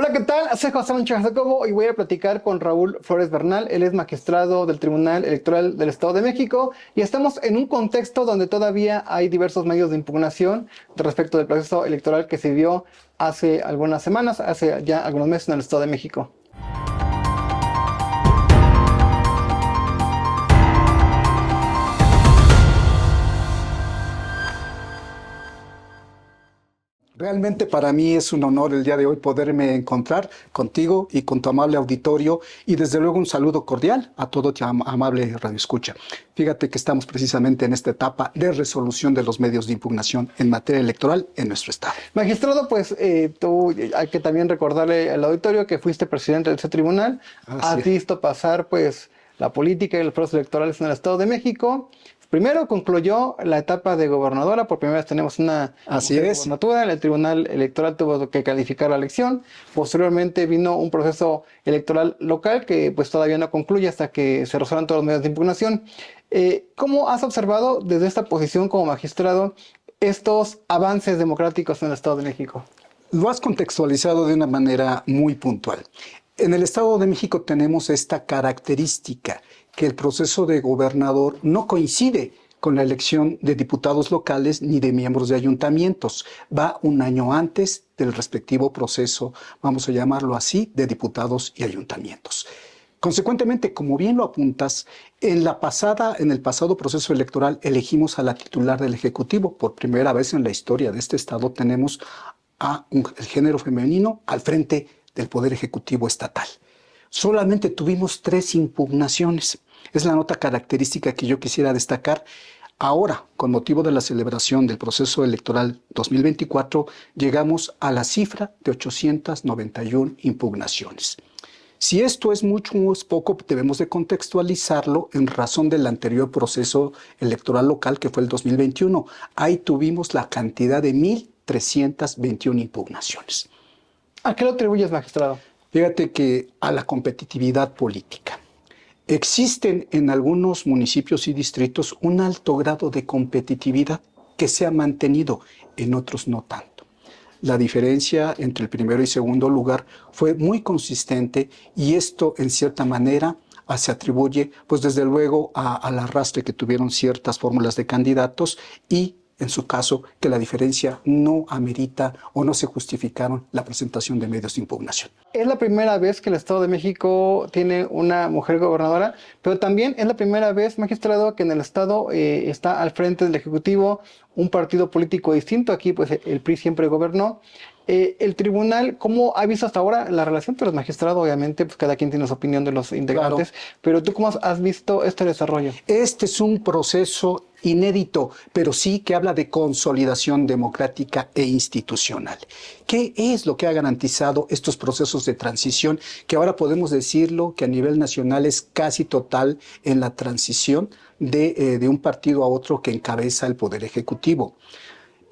Hola, ¿qué tal? Soy José Sánchez Jacobo y voy a platicar con Raúl Flores Bernal. Él es magistrado del Tribunal Electoral del Estado de México y estamos en un contexto donde todavía hay diversos medios de impugnación respecto del proceso electoral que se vio hace algunas semanas, hace ya algunos meses en el Estado de México. Realmente para mí es un honor el día de hoy poderme encontrar contigo y con tu amable auditorio y desde luego un saludo cordial a todo tu amable radioescucha. Fíjate que estamos precisamente en esta etapa de resolución de los medios de impugnación en materia electoral en nuestro estado. Magistrado, pues tú hay que también recordarle al auditorio que fuiste presidente de ese tribunal, has visto pasar pues la política y los procesos electorales en el Estado de México. Primero concluyó la etapa de gobernadora, por primera vez tenemos una gobernatura, el Tribunal Electoral tuvo que calificar la elección, posteriormente vino un proceso electoral local que pues todavía no concluye hasta que se resuelvan todos los medios de impugnación. ¿Cómo has observado desde esta posición como magistrado estos avances democráticos en el Estado de México? Lo has contextualizado de una manera muy puntual. En el Estado de México tenemos esta característica que el proceso de gobernador no coincide con la elección de diputados locales ni de miembros de ayuntamientos. Va un año antes del respectivo proceso, vamos a llamarlo así, de diputados y ayuntamientos. Consecuentemente, como bien lo apuntas, en el pasado proceso electoral elegimos a la titular del Ejecutivo. Por primera vez en la historia de este estado tenemos el género femenino al frente del Poder Ejecutivo Estatal. Solamente tuvimos 3 impugnaciones. Es la nota característica que yo quisiera destacar. Ahora, con motivo de la celebración del proceso electoral 2024, llegamos a la cifra de 891 impugnaciones. Si esto es mucho o es poco, debemos de contextualizarlo en razón del anterior proceso electoral local que fue el 2021. Ahí tuvimos la cantidad de 1,321 impugnaciones. ¿A qué lo atribuyes, magistrado? Fíjate que a la competitividad política. Existen en algunos municipios y distritos un alto grado de competitividad que se ha mantenido, en otros no tanto. La diferencia entre el primero y segundo lugar fue muy consistente y esto en cierta manera se atribuye pues desde luego al arrastre que tuvieron ciertas fórmulas de candidatos y en su caso, que la diferencia no amerita o no se justificaron la presentación de medios de impugnación. Es la primera vez que el Estado de México tiene una mujer gobernadora, pero también es la primera vez, magistrado, que en el Estado está al frente del Ejecutivo un partido político distinto. Aquí, pues, el PRI siempre gobernó. El tribunal, ¿cómo ha visto hasta ahora la relación? Pero los magistrados, obviamente, pues cada quien tiene su opinión de los integrantes. Claro. Pero ¿tú cómo has visto este desarrollo? Este es un proceso inédito, pero sí que habla de consolidación democrática e institucional. ¿Qué es lo que ha garantizado estos procesos de transición? Que ahora podemos decirlo que a nivel nacional es casi total en la transición de un partido a otro que encabeza el Poder Ejecutivo.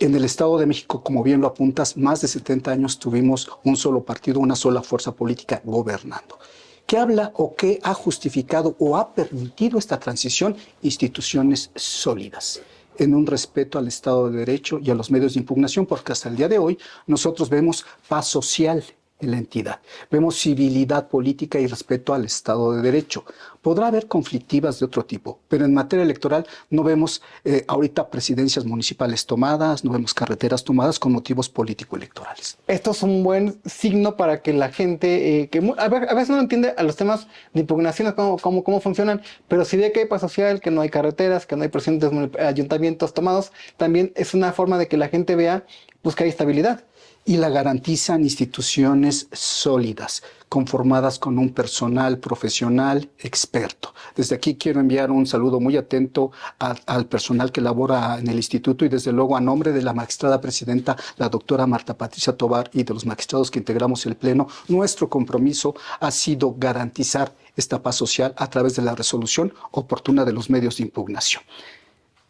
En el Estado de México, como bien lo apuntas, más de 70 años tuvimos un solo partido, una sola fuerza política gobernando. ¿Qué habla o qué ha justificado o ha permitido esta transición? Instituciones sólidas, en un respeto al Estado de Derecho y a los medios de impugnación, porque hasta el día de hoy nosotros vemos paz social en la entidad. Vemos civilidad política y respeto al Estado de Derecho. Podrá haber conflictivas de otro tipo, pero en materia electoral no vemos ahorita presidencias municipales tomadas, no vemos carreteras tomadas con motivos político-electorales. Esto es un buen signo para que la gente, que a veces no entiende a los temas de impugnaciones, cómo funcionan, pero si ve que hay paz social, que no hay carreteras, que no hay presidentes ayuntamientos tomados, también es una forma de que la gente vea pues, que hay estabilidad. Y la garantizan instituciones sólidas, conformadas con un personal profesional experto. Desde aquí quiero enviar un saludo muy atento al personal que labora en el instituto y desde luego a nombre de la magistrada presidenta, la doctora Marta Patricia Tobar y de los magistrados que integramos el pleno, nuestro compromiso ha sido garantizar esta paz social a través de la resolución oportuna de los medios de impugnación.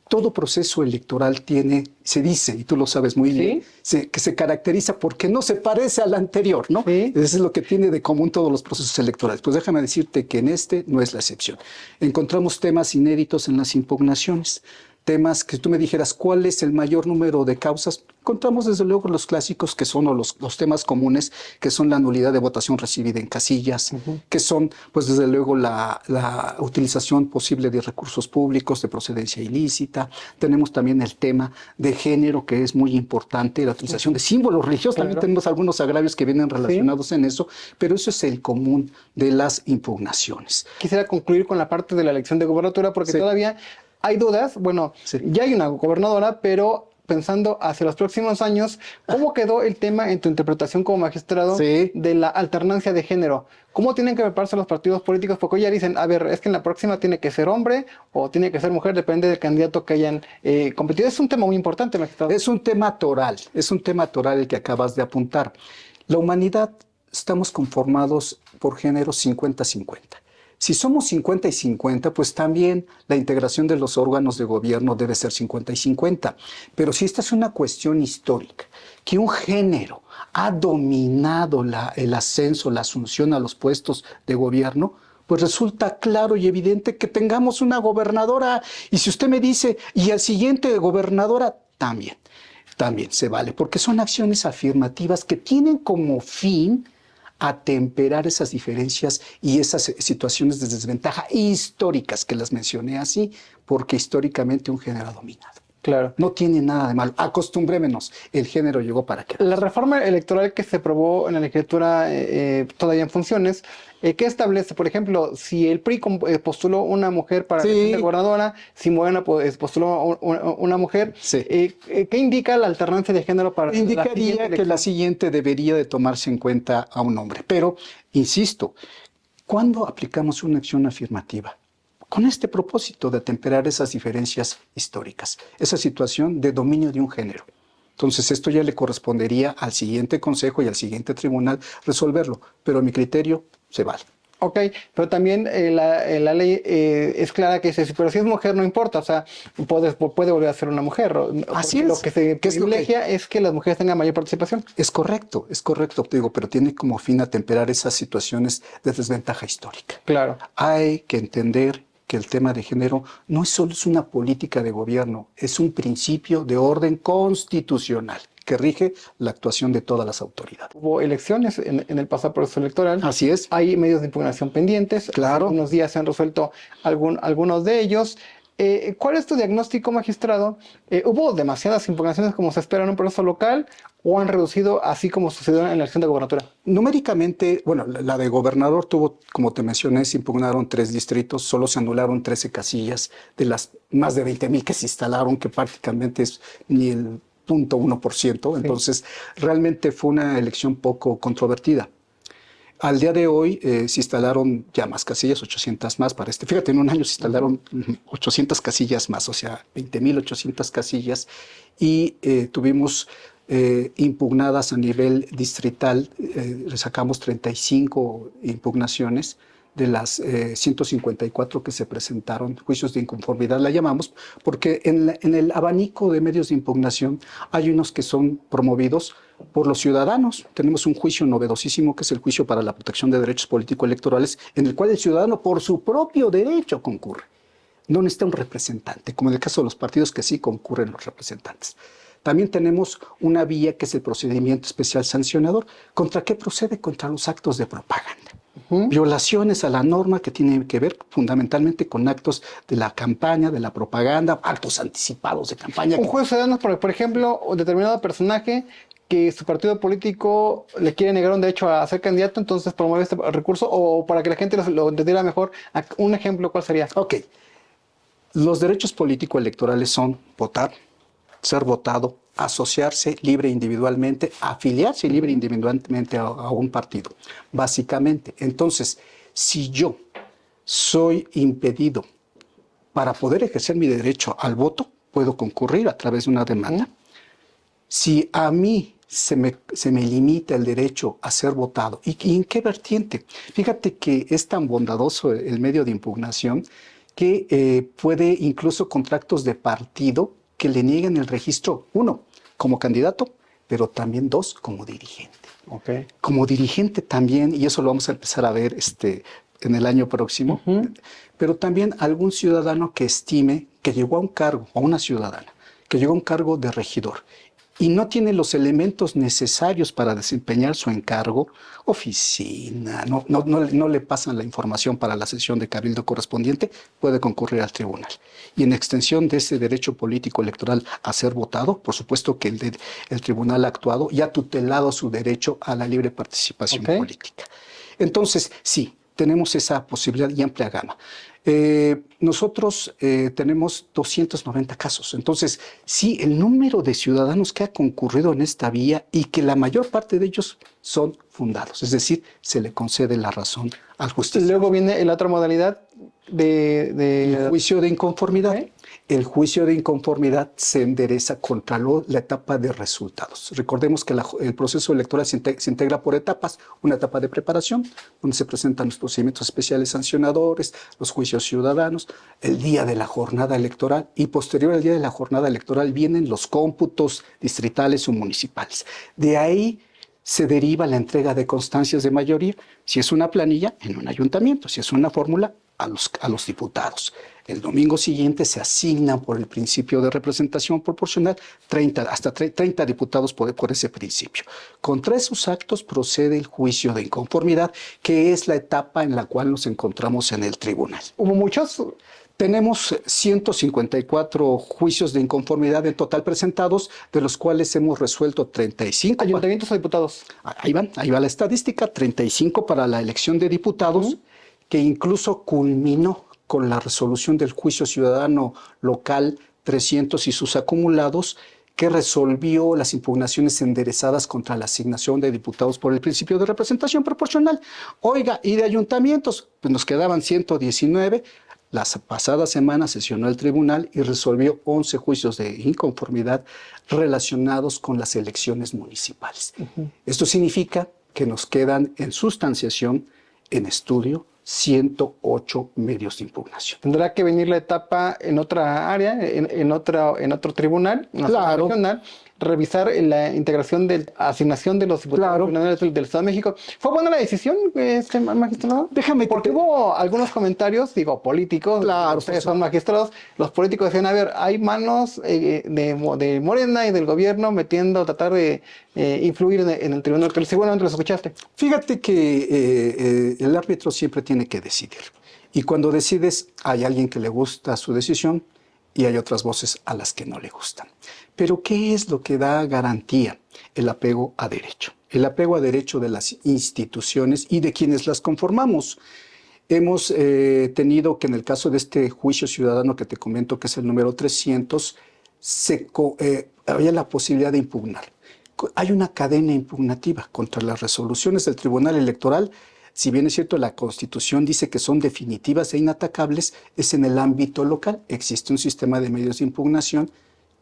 Todo proceso electoral se dice, y tú lo sabes muy bien, que se caracteriza porque no se parece al anterior, ¿no? Sí. Eso es lo que tiene de común todos los procesos electorales. Pues déjame decirte que en este no es la excepción. Encontramos temas inéditos en las impugnaciones. temas que tú me dijeras cuál es el mayor número de causas, encontramos desde luego los clásicos que son, o los temas comunes, que son la nulidad de votación recibida en casillas, que son, pues desde luego, la utilización posible de recursos públicos de procedencia ilícita. Tenemos también el tema de género, que es muy importante, la utilización de símbolos religiosos. Claro. También tenemos algunos agravios que vienen relacionados en eso, pero eso es el común de las impugnaciones. Quisiera concluir con la parte de la elección de gobernatura, porque todavía hay dudas. Bueno, ya hay una gobernadora, pero pensando hacia los próximos años, ¿cómo quedó el tema en tu interpretación como magistrado de la alternancia de género? ¿Cómo tienen que prepararse los partidos políticos? Porque ya dicen, a ver, es que en la próxima tiene que ser hombre o tiene que ser mujer, depende del candidato que hayan competido. Es un tema muy importante, magistrado. Es un tema toral el que acabas de apuntar. La humanidad estamos conformados por géneros 50-50. Si somos 50 y 50, pues también la integración de los órganos de gobierno debe ser 50 y 50. Pero si esta es una cuestión histórica, que un género ha dominado el ascenso, la asunción a los puestos de gobierno, pues resulta claro y evidente que tengamos una gobernadora. Y si usted me dice, y al siguiente gobernadora, también se vale, porque son acciones afirmativas que tienen como fin atemperar esas diferencias y esas situaciones de desventaja históricas que las mencioné así, porque históricamente un género ha dominado. Claro. No tiene nada de malo. Acostumbrémonos, el género llegó para quedarse. La reforma electoral que se aprobó en la legislatura todavía en funciones, ¿qué establece? Por ejemplo, si el PRI postuló una mujer para ser gobernadora, si Morena postuló una mujer, ¿qué indica la alternancia de género para indicaría que la siguiente debería de tomarse en cuenta a un hombre. Pero, insisto, ¿cuándo aplicamos una acción afirmativa? Con este propósito de atemperar esas diferencias históricas, esa situación de dominio de un género. Entonces, esto ya le correspondería al siguiente consejo y al siguiente tribunal resolverlo, pero a mi criterio se vale. Ok, pero también la ley es clara que dice, pero si es mujer no importa, o sea, puede volver a ser una mujer. Así es. Lo que se privilegia es que las mujeres tengan mayor participación. Es correcto, digo, pero tiene como fin atemperar esas situaciones de desventaja histórica. Claro. Hay que entender que el tema de género no es solo una política de gobierno, es un principio de orden constitucional que rige la actuación de todas las autoridades. Hubo elecciones en el pasado proceso electoral. Así es. Hay medios de impugnación pendientes. Claro. Hace unos días se han resuelto algunos de ellos. ¿Cuál es tu diagnóstico, magistrado? ¿Hubo demasiadas impugnaciones como se espera en un proceso local o han reducido así como sucedió en la elección de gobernatura? Numéricamente, bueno, la de gobernador tuvo, como te mencioné, se impugnaron 3 distritos, solo se anularon 13 casillas de las más de 20,000 que se instalaron, que prácticamente es ni el 0.1%. Entonces, realmente fue una elección poco controvertida. Al día de hoy se instalaron ya más casillas, 800 más para Fíjate, en un año se instalaron 800 casillas más, o sea, 20,800 casillas. Y tuvimos impugnadas a nivel distrital, sacamos 35 impugnaciones de las 154 que se presentaron, juicios de inconformidad la llamamos, porque en el abanico de medios de impugnación hay unos que son promovidos por los ciudadanos. Tenemos un juicio novedosísimo que es el juicio para la protección de derechos político-electorales, en el cual el ciudadano por su propio derecho concurre. No necesita un representante, como en el caso de los partidos que sí concurren los representantes. También tenemos una vía que es el procedimiento especial sancionador. ¿Contra qué procede? Contra los actos de propaganda. Violaciones a la norma que tienen que ver fundamentalmente con actos de la campaña, de la propaganda, actos anticipados de campaña. Un juez ciudadano, por ejemplo, un determinado personaje que su partido político le quiere negar un derecho a ser candidato, entonces promueve este recurso, o para que la gente lo entendiera mejor, un ejemplo, ¿cuál sería? Ok. Los derechos político-electorales son votar, ser votado, asociarse libre individualmente, afiliarse libre individualmente a un partido, básicamente. Entonces, si yo soy impedido para poder ejercer mi derecho al voto, puedo concurrir a través de una demanda. Si a mí se me limita el derecho a ser votado, ¿y en qué vertiente? Fíjate que es tan bondadoso el medio de impugnación que puede incluso contra actos de partido que le nieguen el registro, 1, como candidato, pero también 2, como dirigente. Okay. Como dirigente también, y eso lo vamos a empezar a ver en el año próximo, pero también algún ciudadano que estime que llegó a un cargo, a una ciudadana, que llegó a un cargo de regidor y no tiene los elementos necesarios para desempeñar su encargo, oficina, no le pasan la información para la sesión de cabildo correspondiente, puede concurrir al tribunal. Y en extensión de ese derecho político electoral a ser votado, por supuesto que el tribunal ha actuado y ha tutelado su derecho a la libre participación política. Entonces, sí, tenemos esa posibilidad y amplia gama. Nosotros tenemos 290 casos. Entonces, sí, el número de ciudadanos que ha concurrido en esta vía y que la mayor parte de ellos son fundados, es decir, se le concede la razón al justiciero. Luego viene la otra modalidad el juicio de inconformidad. El juicio de inconformidad se endereza contra la etapa de resultados. Recordemos que el proceso electoral se integra por etapas. Una etapa de preparación, donde se presentan los procedimientos especiales sancionadores, los juicios ciudadanos, el día de la jornada electoral y posterior al día de la jornada electoral vienen los cómputos distritales o municipales. De ahí se deriva la entrega de constancias de mayoría, si es una planilla, en un ayuntamiento, si es una fórmula, a los diputados. El domingo siguiente se asignan por el principio de representación proporcional hasta 30 diputados por ese principio. Contra esos actos procede el juicio de inconformidad, que es la etapa en la cual nos encontramos en el tribunal. ¿Hubo muchos? Tenemos 154 juicios de inconformidad en total presentados, de los cuales hemos resuelto 35. ¿Ayuntamientos o diputados? Ahí va la estadística, 35 para la elección de diputados, que incluso culminó con la resolución del juicio ciudadano local 300 y sus acumulados, que resolvió las impugnaciones enderezadas contra la asignación de diputados por el principio de representación proporcional. Oiga, y de ayuntamientos, pues nos quedaban 119. La pasada semana sesionó el tribunal y resolvió 11 juicios de inconformidad relacionados con las elecciones municipales. Esto significa que nos quedan en sustanciación, en estudio, 108 medios de impugnación. ¿Tendrá que venir la etapa en otra área, en otro tribunal, regional, revisar la integración de asignación de los diputados del Estado de México? ¿Fue buena la decisión, magistrado? Déjame porque hubo algunos comentarios, políticos, ustedes son magistrados, los políticos decían, a ver, hay manos de Morena y del gobierno tratar de influir en el tribunal, que seguramente los escuchaste. Fíjate que el árbitro siempre tiene que decidir. Y cuando decides, hay alguien que le gusta su decisión y hay otras voces a las que no le gustan. Pero ¿qué es lo que da garantía? El apego a derecho. El apego a derecho de las instituciones y de quienes las conformamos. Hemos tenido que en el caso de este juicio ciudadano que te comento, que es el número 300, había la posibilidad de impugnar. Hay una cadena impugnativa contra las resoluciones del Tribunal Electoral. Si bien es cierto, la Constitución dice que son definitivas e inatacables, es en el ámbito local. Existe un sistema de medios de impugnación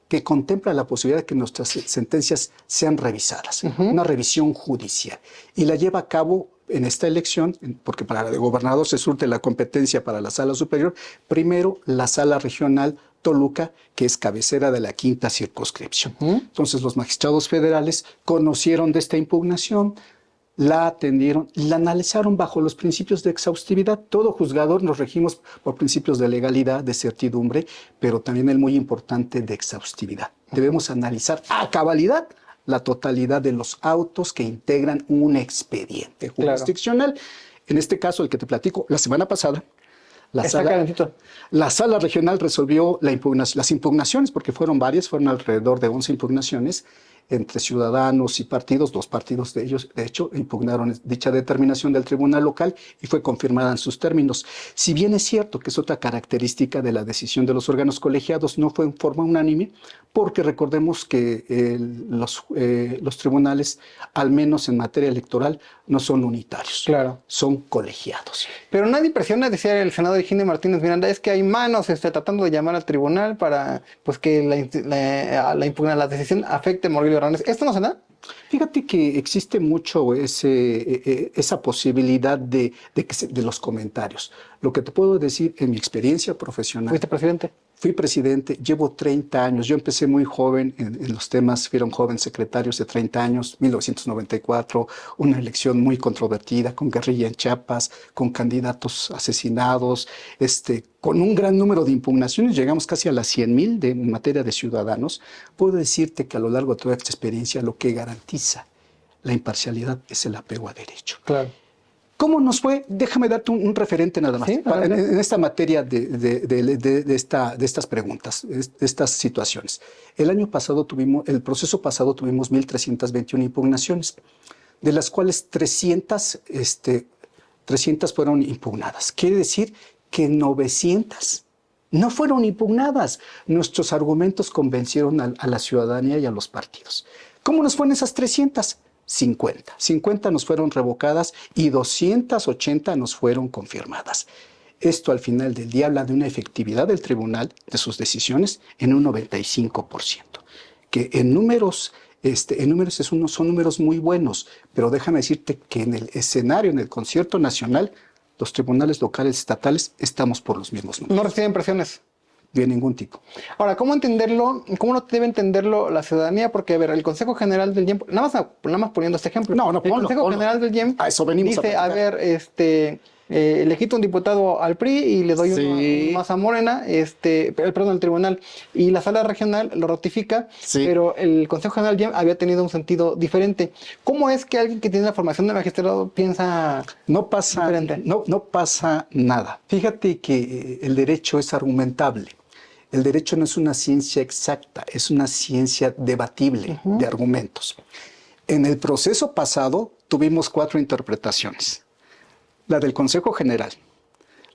que contempla la posibilidad de que nuestras sentencias sean revisadas, una revisión judicial, y la lleva a cabo en esta elección, porque para la de gobernador se surte la competencia para la sala superior, primero la sala regional Toluca, que es cabecera de la 5ª circunscripción. Entonces los magistrados federales conocieron de esta impugnación, la atendieron, la analizaron bajo los principios de exhaustividad. Todo juzgador nos regimos por principios de legalidad, de certidumbre, pero también el muy importante de exhaustividad. Debemos analizar a cabalidad la totalidad de los autos que integran un expediente jurisdiccional. En este caso, el que te platico, la semana pasada, la sala regional resolvió las impugnaciones, porque fueron varias, fueron alrededor de 11 impugnaciones, entre ciudadanos y partidos. 2 partidos de ellos, de hecho, impugnaron dicha determinación del tribunal local y fue confirmada en sus términos. Si bien es cierto que es otra característica de la decisión de los órganos colegiados, no fue en forma unánime, porque recordemos que los tribunales, al menos en materia electoral, no son unitarios, son colegiados. Pero nadie presiona, decía el senador Higinio Martínez Miranda, es que hay manos tratando de llamar al tribunal para que la decisión afecte a Morelos Hernández. ¿Esto no se da? Fíjate que existe mucho esa posibilidad de los comentarios. Lo que te puedo decir en mi experiencia profesional. ¿Fuiste presidente? Fui presidente, llevo 30 años. Yo empecé muy joven en los temas, fui un joven secretario de 30 años, 1994, una elección muy controvertida, con guerrilla en Chiapas, con candidatos asesinados, con un gran número de impugnaciones, llegamos casi a las 100,000 en materia de ciudadanos. Puedo decirte que a lo largo de toda esta experiencia lo que garantiza la imparcialidad es el apego a derecho. Claro. ¿Cómo nos fue? Déjame darte un referente nada más. Sí, en esta materia de estas preguntas, de estas situaciones. El proceso pasado tuvimos 1,321 impugnaciones, de las cuales 300 fueron impugnadas. Quiere decir que 900 no fueron impugnadas. Nuestros argumentos convencieron a la ciudadanía y a los partidos. ¿Cómo nos fue en esas 300? 50 nos fueron revocadas y 280 nos fueron confirmadas. Esto al final del día habla de una efectividad del tribunal, de sus decisiones, en un 95%. Que en números son números muy buenos, pero déjame decirte que en el escenario, en el concierto nacional, los tribunales locales, estatales, estamos por los mismos números. No reciben presiones. De ningún tipo. Ahora, ¿cómo entenderlo? ¿Cómo no debe entenderlo la ciudadanía? Porque, a ver, el Consejo General del IEM, nada más poniendo este ejemplo. No, el Consejo General del IEM a eso venimos dice, a ver, le quito un diputado al PRI y le doy uno más a Morena, perdón, el tribunal. Y la sala regional lo ratifica, pero el Consejo General del IEM había tenido un sentido diferente. ¿Cómo es que alguien que tiene la formación de magistrado piensa diferente? No pasa nada. Fíjate que el derecho es argumentable. El derecho no es una ciencia exacta, es una ciencia debatible de argumentos. En el proceso pasado tuvimos 4 interpretaciones. La del Consejo General,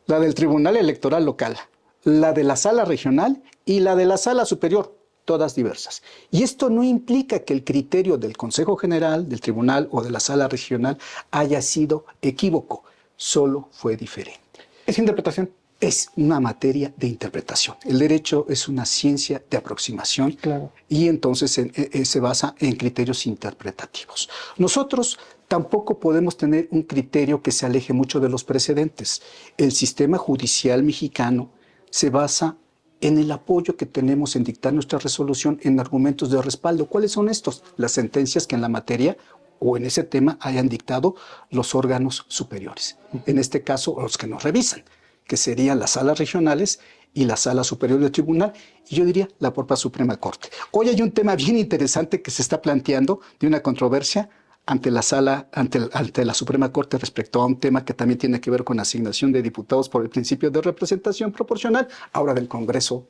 la del Tribunal Electoral Local, la de la Sala Regional y la de la Sala Superior, todas diversas. Y esto no implica que el criterio del Consejo General, del Tribunal o de la Sala Regional haya sido equívoco, solo fue diferente. Es interpretación. Es una materia de interpretación. El derecho es una ciencia de aproximación, claro, y entonces se basa en criterios interpretativos. Nosotros tampoco podemos tener un criterio que se aleje mucho de los precedentes. El sistema judicial mexicano se basa en el apoyo que tenemos en dictar nuestra resolución en argumentos de respaldo. ¿Cuáles son estos? Las sentencias que en la materia o en ese tema hayan dictado los órganos superiores. En este caso, los que nos revisan, que serían las salas regionales y la Sala Superior del Tribunal, y yo diría la propia Suprema Corte. Hoy hay un tema bien interesante que se está planteando de una controversia ante la Suprema Corte respecto a un tema que también tiene que ver con asignación de diputados por el principio de representación proporcional, ahora del Congreso.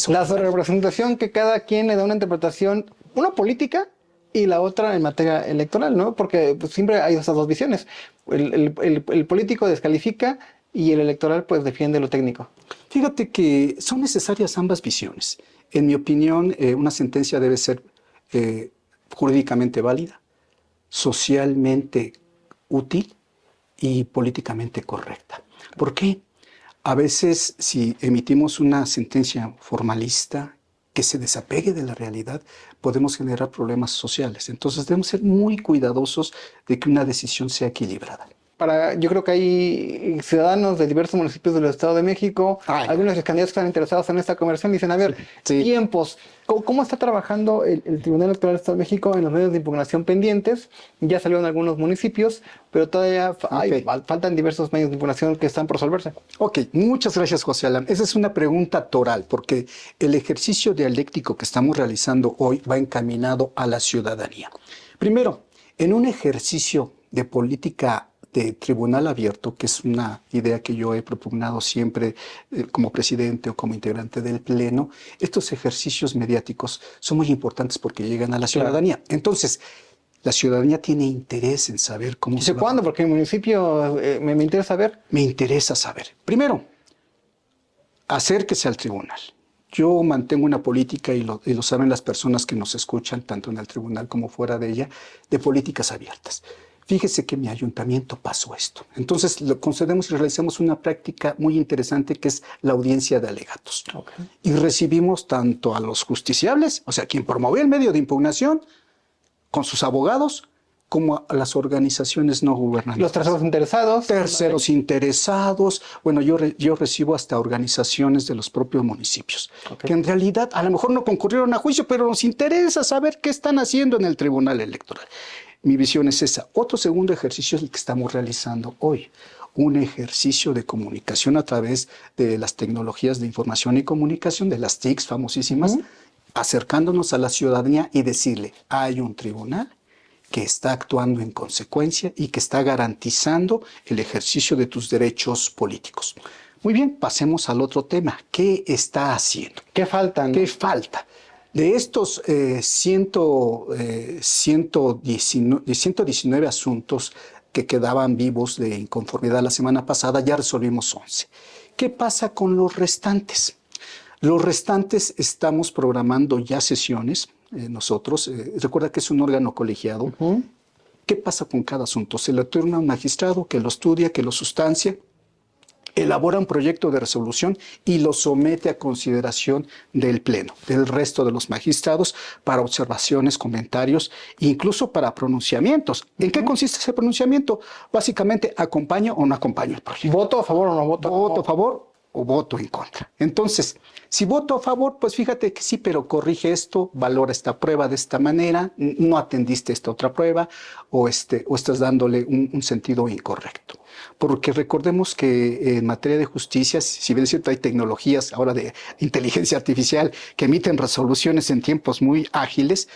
La representación que cada quien le da una interpretación, una política y la otra en materia electoral, ¿no? Porque pues, siempre hay esas dos visiones. El político descalifica y el electoral pues defiende lo técnico. Fíjate que son necesarias ambas visiones. En mi opinión, una sentencia debe ser jurídicamente válida, socialmente útil y políticamente correcta. ¿Por qué? A veces, si emitimos una sentencia formalista que se desapegue de la realidad, podemos generar problemas sociales. Entonces, debemos ser muy cuidadosos de que una decisión sea equilibrada. Yo creo que hay ciudadanos de diversos municipios del Estado de México, algunos candidatos que están interesados en esta conversión, dicen, a ver, tiempos, ¿cómo está trabajando el Tribunal Electoral del Estado de México en los medios de impugnación pendientes? Ya salió en algunos municipios, pero todavía faltan diversos medios de impugnación que están por resolverse. Ok, muchas gracias, José Alan. Esa es una pregunta toral, porque el ejercicio dialéctico que estamos realizando hoy va encaminado a la ciudadanía. Primero, en un ejercicio de política de tribunal abierto, que es una idea que yo he propugnado siempre como presidente o como integrante del Pleno, estos ejercicios mediáticos son muy importantes porque llegan a la ciudadanía. Claro. Entonces, la ciudadanía tiene interés en saber cómo se va. ¿Cuándo? Porque en el municipio me interesa saber. Me interesa saber. Primero, acérquese al tribunal. Yo mantengo una política, y lo saben las personas que nos escuchan, tanto en el tribunal como fuera de ella, de políticas abiertas. Fíjese que en mi ayuntamiento pasó esto. Entonces, lo concedemos y realizamos una práctica muy interesante que es la audiencia de alegatos. Okay. Y recibimos tanto a los justiciables, o sea, quien promovió el medio de impugnación, con sus abogados, como a las organizaciones no gubernamentales. Los terceros interesados. Terceros interesados. Bueno, yo recibo hasta organizaciones de los propios municipios, que en realidad a lo mejor no concurrieron a juicio, pero nos interesa saber qué están haciendo en el Tribunal Electoral. Mi visión es esa. Otro segundo ejercicio es el que estamos realizando hoy. Un ejercicio de comunicación a través de las tecnologías de información y comunicación, de las TICs famosísimas, acercándonos a la ciudadanía y decirle, hay un tribunal que está actuando en consecuencia y que está garantizando el ejercicio de tus derechos políticos. Muy bien, pasemos al otro tema. ¿Qué está haciendo? ¿Qué falta? ¿Qué falta? De estos 119 asuntos que quedaban vivos de inconformidad la semana pasada, ya resolvimos 11. ¿Qué pasa con los restantes? Los restantes estamos programando ya sesiones, nosotros, recuerda que es un órgano colegiado. ¿Qué pasa con cada asunto? Se le turna a un magistrado que lo estudia, que lo sustancia, elabora un proyecto de resolución y lo somete a consideración del Pleno, del resto de los magistrados, para observaciones, comentarios, incluso para pronunciamientos. ¿En qué consiste ese pronunciamiento? Básicamente, ¿acompaño o no acompaño el proyecto? ¿Voto a favor o no voto? ¿Voto a favor o voto en contra? Entonces, si voto a favor, pues fíjate que sí, pero corrige esto, valora esta prueba de esta manera, no atendiste esta otra prueba, o estás dándole un sentido incorrecto. Porque recordemos que en materia de justicia, si bien es cierto, hay tecnologías ahora de inteligencia artificial que emiten resoluciones en tiempos muy ágiles,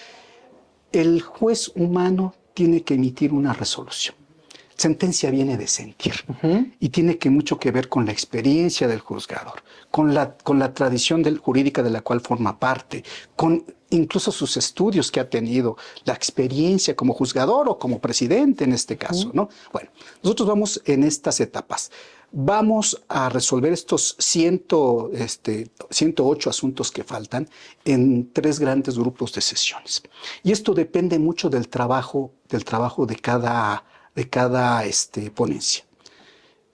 el juez humano tiene que emitir una resolución. Sentencia viene de sentir y tiene mucho que ver con la experiencia del juzgador, con la tradición jurídica de la cual forma parte, con incluso sus estudios que ha tenido, la experiencia como juzgador o como presidente en este caso, ¿no? Bueno, nosotros vamos en estas etapas. Vamos a resolver estos 108 asuntos que faltan en 3 grandes grupos de sesiones. Y esto depende mucho del trabajo de cada ponencia.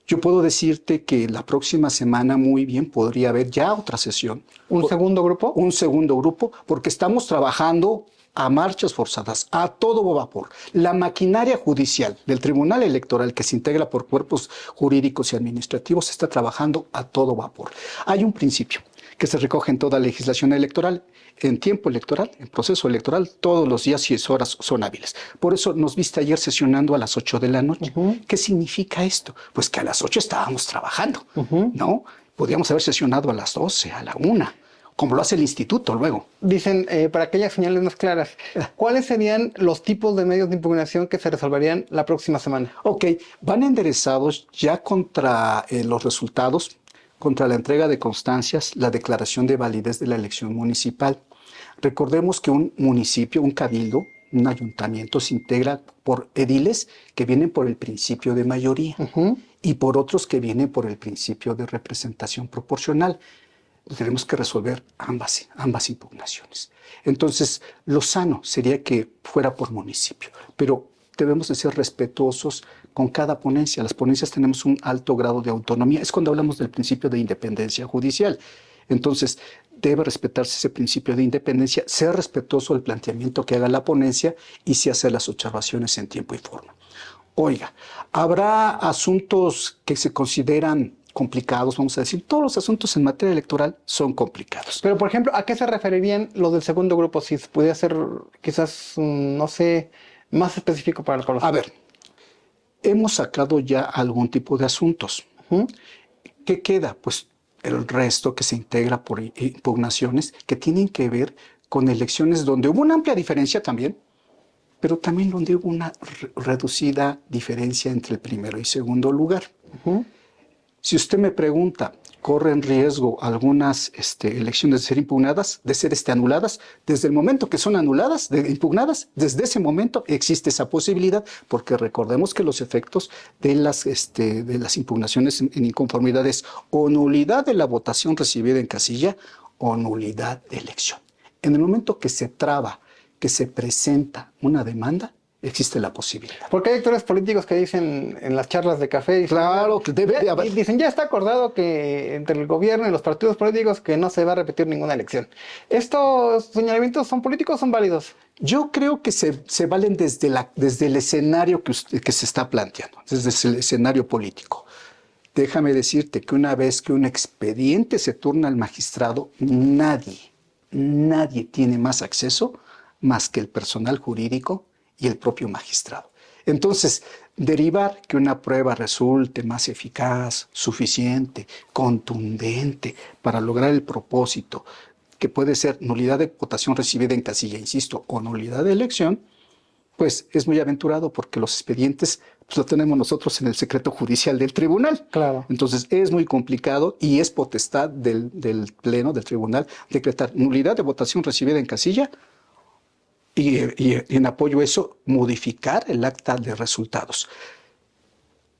Yo puedo decirte que la próxima semana muy bien podría haber ya otra sesión. ¿Un segundo grupo? Un segundo grupo, porque estamos trabajando a marchas forzadas, a todo vapor. La maquinaria judicial del Tribunal Electoral, que se integra por cuerpos jurídicos y administrativos, está trabajando a todo vapor. Hay un principio que se recoge en toda legislación electoral, en tiempo electoral, en proceso electoral, todos los días y horas son hábiles. Por eso nos viste ayer sesionando a las 8 de la noche. ¿Qué significa esto? Pues que a las 8 estábamos trabajando, ¿no? Podríamos haber sesionado a las 12, a la 1, como lo hace el instituto luego. Dicen, para aquellas señales más claras, ¿cuáles serían los tipos de medios de impugnación que se resolverían la próxima semana? Ok, van enderezados ya contra los resultados, contra la entrega de constancias, la declaración de validez de la elección municipal. Recordemos que un municipio, un cabildo, un ayuntamiento se integra por ediles que vienen por el principio de mayoría y por otros que vienen por el principio de representación proporcional. Tenemos que resolver ambas impugnaciones. Entonces, lo sano sería que fuera por municipio, pero debemos de ser respetuosos con cada ponencia. Las ponencias tenemos un alto grado de autonomía. Es cuando hablamos del principio de independencia judicial. Entonces, debe respetarse ese principio de independencia, ser respetuoso del planteamiento que haga la ponencia y sí hacer las observaciones en tiempo y forma. Oiga, habrá asuntos que se consideran complicados, vamos a decir, todos los asuntos en materia electoral son complicados. Pero, por ejemplo, ¿a qué se referirían los del segundo grupo? Si pudiera ser quizás, no sé, más específico para los... A ver, hemos sacado ya algún tipo de asuntos. ¿Qué queda? Pues el resto que se integra por impugnaciones que tienen que ver con elecciones donde hubo una amplia diferencia también, pero también donde hubo una reducida diferencia entre el primero y segundo lugar. Si usted me pregunta, ¿corren riesgo algunas elecciones de ser impugnadas, de ser anuladas? Desde el momento que son anuladas, impugnadas, desde ese momento existe esa posibilidad, porque recordemos que los efectos de las impugnaciones en inconformidad es o nulidad de la votación recibida en casilla o nulidad de elección. En el momento que se traba, que se presenta una demanda, existe la posibilidad. Porque hay actores políticos que dicen en las charlas de café, dicen, Claro, que debe de haber. y dicen, ya está acordado que entre el gobierno y los partidos políticos que no se va a repetir ninguna elección. ¿Estos señalamientos son políticos o son válidos? Yo creo que se valen desde el escenario que se está planteando, desde el escenario político. Déjame decirte que una vez que un expediente se turna al magistrado, nadie tiene más acceso más que el personal jurídico y el propio magistrado. Entonces, derivar que una prueba resulte más eficaz, suficiente, contundente para lograr el propósito, que puede ser nulidad de votación recibida en casilla, insisto, o nulidad de elección, pues es muy aventurado porque los expedientes pues, los tenemos nosotros en el secreto judicial del tribunal. Claro. Entonces es muy complicado y es potestad del pleno, del tribunal, decretar nulidad de votación recibida en casilla y en apoyo a eso modificar el acta de resultados.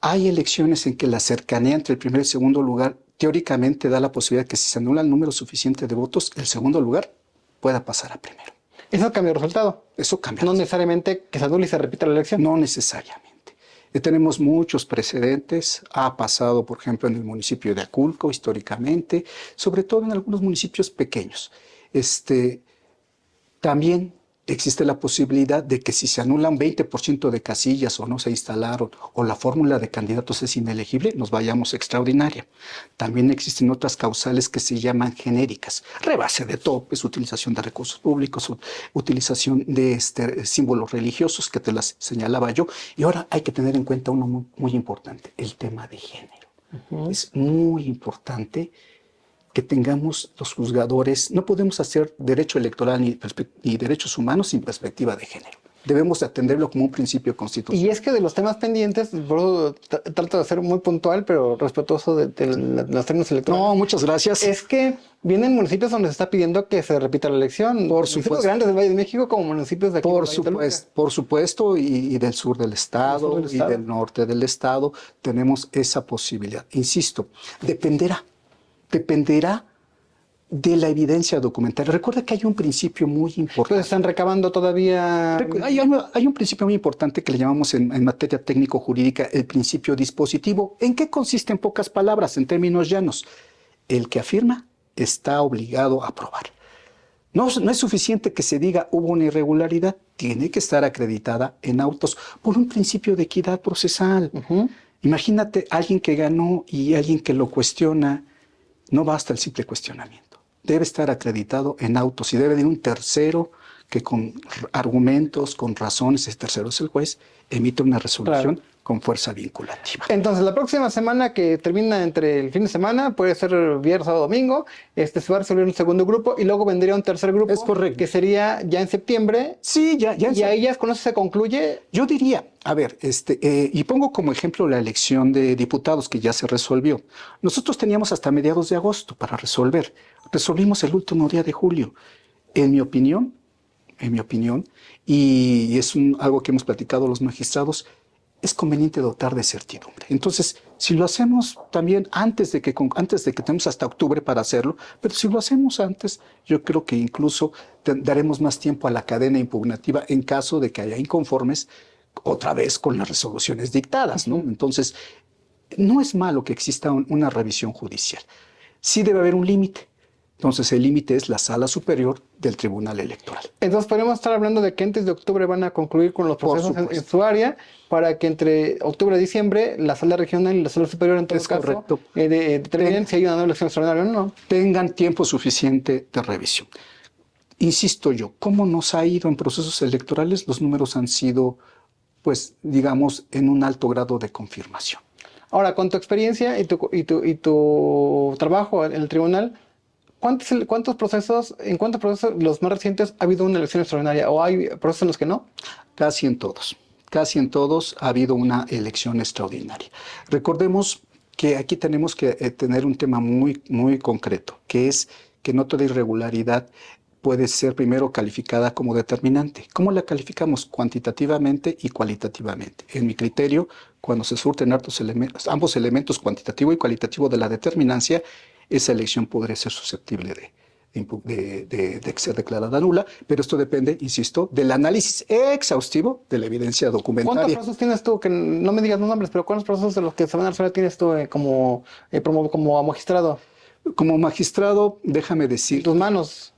Hay elecciones en que la cercanía entre el primer y el segundo lugar teóricamente da la posibilidad de que si se anula el número suficiente de votos, el segundo lugar pueda pasar a primero. Eso cambia el resultado. Eso cambia. No necesariamente que se anule y se repita la elección. No necesariamente. Tenemos muchos precedentes. Ha pasado, por ejemplo, en el municipio de Aculco, históricamente, sobre todo en algunos municipios pequeños. También existe la posibilidad de que si se anula un 20% de casillas o no se instalaron o la fórmula de candidatos es inelegible, nos vayamos extraordinaria. También existen otras causales que se llaman genéricas. Rebase de topes, utilización de recursos públicos, utilización de símbolos religiosos que te las señalaba yo. Y ahora hay que tener en cuenta uno muy, muy importante, el tema de género. Es muy importante que tengamos los juzgadores, no podemos hacer derecho electoral ni derechos humanos sin perspectiva de género. Debemos atenderlo como un principio constitucional. Y es que de los temas pendientes, por eso trato de ser muy puntual, pero respetuoso de los términos electorales. No, muchas gracias. Es que vienen municipios donde se está pidiendo que se repita la elección. Por supuesto. Municipios grandes del Valle de México como municipios de aquí. Por supuesto, y del sur del estado, y del norte del estado, tenemos esa posibilidad. Insisto, dependerá de la evidencia documental. Recuerda que hay un principio muy importante. Pues están recabando todavía. Hay un principio muy importante que le llamamos en materia técnico-jurídica el principio dispositivo. ¿En qué consiste en pocas palabras, en términos llanos? El que afirma está obligado a probar. No es suficiente que se diga hubo una irregularidad, tiene que estar acreditada en autos por un principio de equidad procesal. Imagínate alguien que ganó y alguien que lo cuestiona. No basta el simple cuestionamiento. Debe estar acreditado en autos y debe de un tercero que con argumentos, con razones, ese tercero es el juez, emite una resolución con fuerza vinculativa. Entonces, la próxima semana que termina entre el fin de semana, puede ser viernes, sábado, domingo, se va a resolver un segundo grupo y luego vendría un tercer grupo. Es correcto. Que sería ya en septiembre. Sí, ya. Y ahí ya con eso se concluye. Yo diría, a ver, y pongo como ejemplo la elección de diputados que ya se resolvió. Nosotros teníamos hasta mediados de agosto para resolver. Resolvimos el último día de julio. En mi opinión, y es algo que hemos platicado los magistrados, es conveniente dotar de certidumbre. Entonces, si lo hacemos también antes de que tenemos hasta octubre para hacerlo, pero si lo hacemos antes, yo creo que incluso daremos más tiempo a la cadena impugnativa en caso de que haya inconformes otra vez con las resoluciones dictadas, ¿no? Entonces, no es malo que exista una revisión judicial. Sí debe haber un límite. Entonces, el límite es la Sala Superior del Tribunal Electoral. Entonces, podemos estar hablando de que antes de octubre van a concluir con los procesos en su área, para que entre octubre y diciembre la Sala Regional y la Sala Superior, en todo caso, determinen si hay una nueva elección extraordinaria o no. Tengan tiempo suficiente de revisión. Insisto yo, ¿cómo nos ha ido en procesos electorales? Los números han sido, pues, digamos, en un alto grado de confirmación. Ahora, con tu experiencia y tu trabajo en el tribunal, ¿en cuántos procesos, los más recientes, ha habido una elección extraordinaria o hay procesos en los que no? Casi en todos ha habido una elección extraordinaria. Recordemos que aquí tenemos que tener un tema muy, muy concreto, que es que no toda irregularidad puede ser primero calificada como determinante. ¿Cómo la calificamos? Cuantitativamente y cualitativamente. En mi criterio, cuando se surten ambos elementos, cuantitativo y cualitativo de la determinancia, esa elección podría ser susceptible de ser declarada nula, pero esto depende, insisto, del análisis exhaustivo de la evidencia ¿Cuántos documentaria. procesos tienes tú? Que no me digas los nombres, pero ¿cuántos procesos de los que se van a resolver tienes tú como magistrado Como magistrado, déjame en decir, tus manos?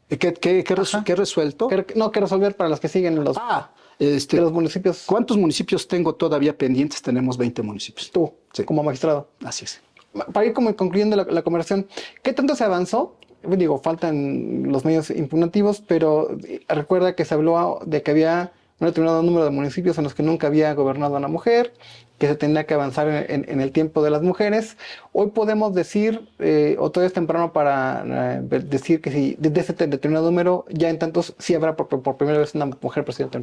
¿qué Ajá. he resuelto? No, que resolver para los que siguen de los municipios. ¿Cuántos municipios tengo todavía pendientes? Tenemos 20 municipios. Tú, Sí, como magistrado. así es. Para ir como concluyendo la conversación, ¿qué tanto se avanzó? Digo, faltan los medios impugnativos, pero recuerda que se habló de que había un determinado número de municipios en los que nunca había gobernado una mujer, que se tenía que avanzar en el tiempo de las mujeres. Hoy podemos decir, o todavía es temprano para decir que si desde ese determinado número, ya en tantos, sí habrá por primera vez una mujer presidenta.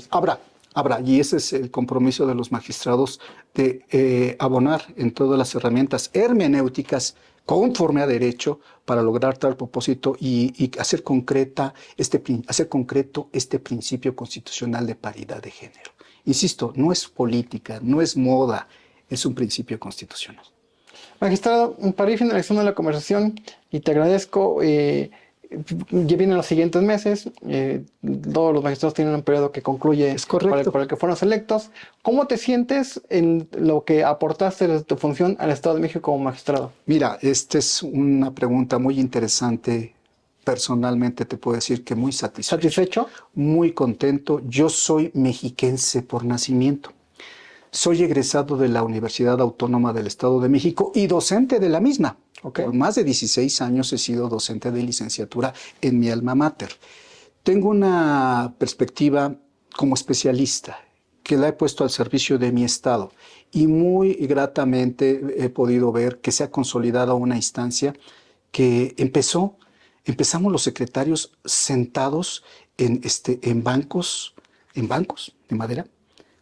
Habrá, y ese es el compromiso de los magistrados de abonar en todas las herramientas hermenéuticas conforme a derecho para lograr tal propósito y hacer concreto este principio constitucional de paridad de género. Insisto, no es política, no es moda, es un principio constitucional. Magistrado, para ir finalizando la conversación, y te agradezco, ya vienen los siguientes meses, todos los magistrados tienen un periodo que concluye Es correcto. para el que fueron electos. ¿Cómo te sientes en lo que aportaste desde tu función al Estado de México como magistrado? Mira, esta es una pregunta muy interesante. Personalmente te puedo decir que muy satisfecho. ¿Satisfecho? Muy contento. Yo soy mexiquense por nacimiento. Soy egresado de la Universidad Autónoma del Estado de México y docente de la misma. Ok. Por más de 16 años he sido docente de licenciatura en mi alma mater. Tengo una perspectiva como especialista que la he puesto al servicio de mi Estado y muy gratamente he podido ver que se ha consolidado una instancia que empezamos los secretarios sentados en bancos de madera,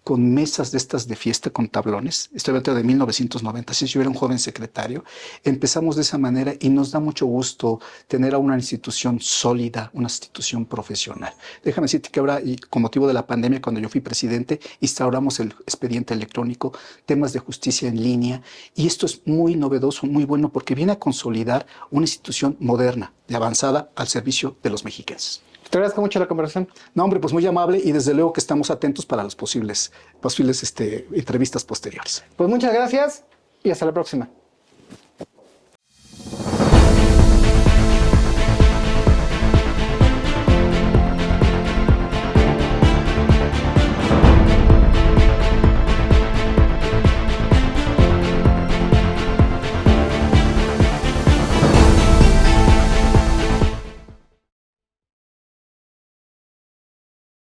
con mesas de estas de fiesta con tablones. Estoy hablando de 1990, si yo era un joven secretario. Empezamos de esa manera y nos da mucho gusto tener a una institución sólida, una institución profesional. Déjame decirte que ahora, y con motivo de la pandemia, cuando yo fui presidente, instauramos el expediente electrónico, temas de justicia en línea, y esto es muy novedoso, muy bueno, porque viene a consolidar una institución moderna, de avanzada, al servicio de los mexicanos. Te agradezco mucho la conversación. No, hombre, pues muy amable y desde luego que estamos atentos para las posibles entrevistas posteriores. Pues muchas gracias y hasta la próxima.